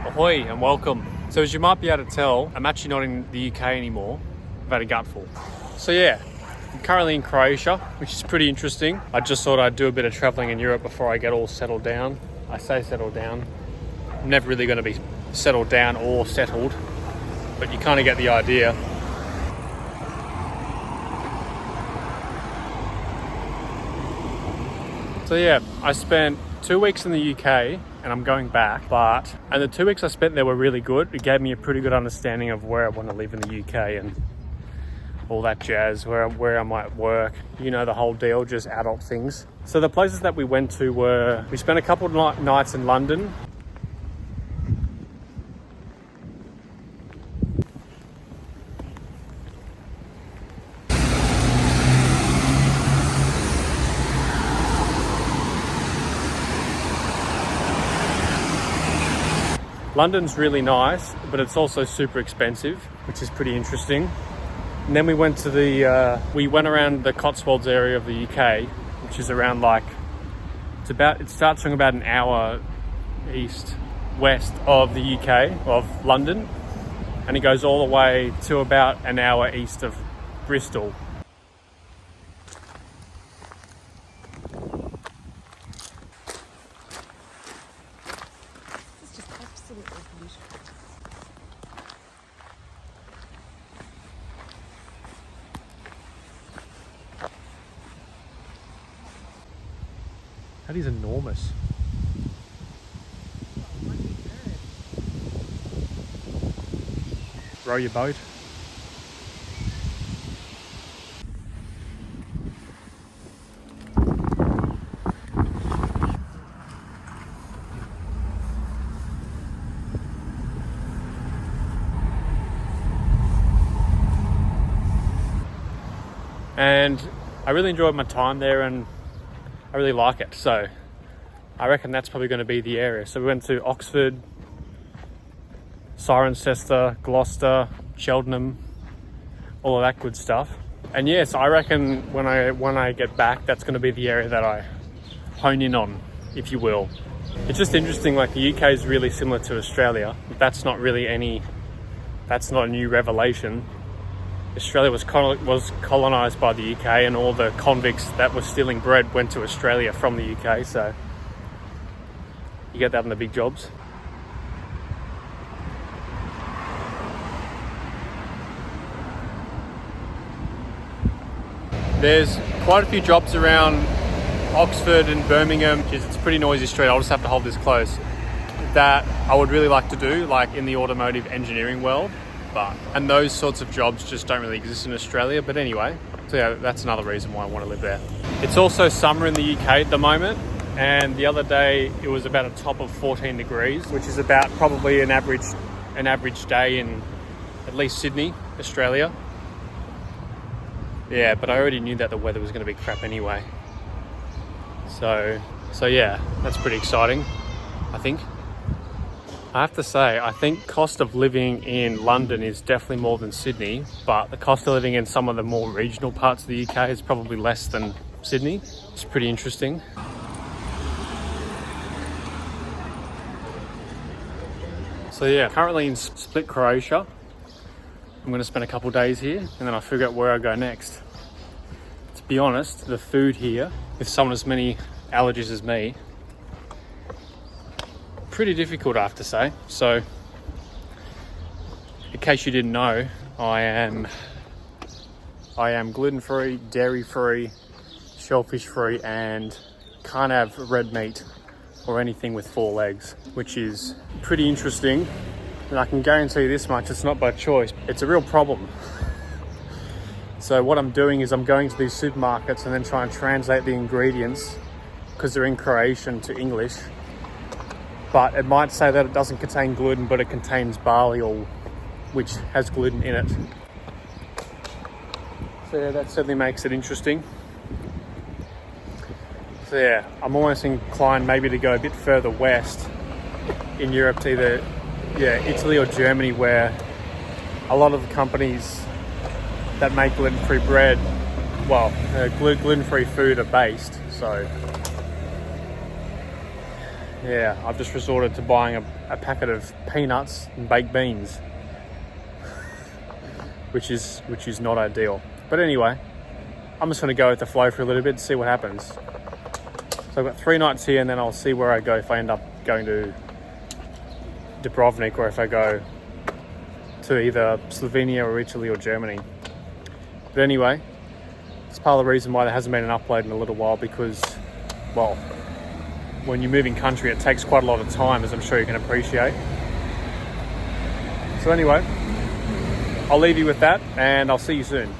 Ahoy and welcome. So as you might be able to tell, I'm actually not in the UK anymore. I've had a gutful. So yeah, I'm currently in Croatia, which is pretty interesting. I just thought I'd do a bit of traveling in Europe before I get all settled down. I say settled down. I'm never really going to be settled down or settled, but you kind of get the idea. So yeah, I spent 2 weeks in the UK and I'm going back, and the 2 weeks I spent there were really good. It gave me a pretty good understanding of where I want to live in the UK and all that jazz, where I might work, you know, the whole deal, just adult things. So the places that we went to were, we spent a couple of nights in London. London's really nice, but it's also super expensive, which is pretty interesting. And then we went to we went around the Cotswolds area of the UK, which is around it starts from about an hour west of the UK, of London, and it goes all the way to about an hour east of Bristol. That is enormous. Row your boat. And I really enjoyed my time there and I really like it, so I reckon that's probably going to be the area. So we went to Oxford, Cirencester, Gloucester, Cheltenham, all of that good stuff. And yes, I reckon when I get back, that's going to be the area that I hone in on, if you will. It's just interesting, like the UK is really similar to Australia. That's not a new revelation. Australia was colonised by the UK, and all the convicts that were stealing bread went to Australia from the UK, so you get that in the big jobs. There's quite a few jobs around Oxford and Birmingham. It's a pretty noisy street. I'll just have to hold this close. That I would really like to do, like in the automotive engineering world. And those sorts of jobs just don't really exist in Australia. But anyway, so yeah, that's another reason why I want to live there. It's also summer in the UK at the moment, and the other day it was about a top of 14 degrees, which is about probably an average day in at least Sydney, Australia. Yeah, but I already knew that the weather was going to be crap anyway. So yeah, that's pretty exciting, I think. I have to say, I think cost of living in London is definitely more than Sydney, but the cost of living in some of the more regional parts of the UK is probably less than Sydney. It's pretty interesting. So yeah, currently in Split, Croatia. I'm going to spend a couple days here and then I'll figure out where I go next. To be honest, the food here, with someone as many allergies as me, pretty difficult, I have to say. So in case you didn't know, I am gluten-free, dairy-free, shellfish-free, and can't have red meat or anything with 4 legs, which is pretty interesting. And I can guarantee you this much, it's not by choice, it's a real problem. So what I'm doing is I'm going to these supermarkets and then trying to translate the ingredients, because they're in Croatian, to English. But it might say that it doesn't contain gluten, but it contains barley oil, which has gluten in it. So yeah, that certainly makes it interesting. So yeah, I'm almost inclined maybe to go a bit further west in Europe to either Italy or Germany, where a lot of the companies that make gluten-free bread, gluten-free food are based. So yeah, I've just resorted to buying a packet of peanuts and baked beans, which is not ideal. But anyway, I'm just going to go with the flow for a little bit and see what happens. So I've got 3 nights here, and then I'll see where I go if I end up going to Dubrovnik, or if I go to either Slovenia or Italy or Germany. But anyway, it's part of the reason why there hasn't been an upload in a little while, because, well, when you're moving country, it takes quite a lot of time, as I'm sure you can appreciate. So anyway, I'll leave you with that, and I'll see you soon.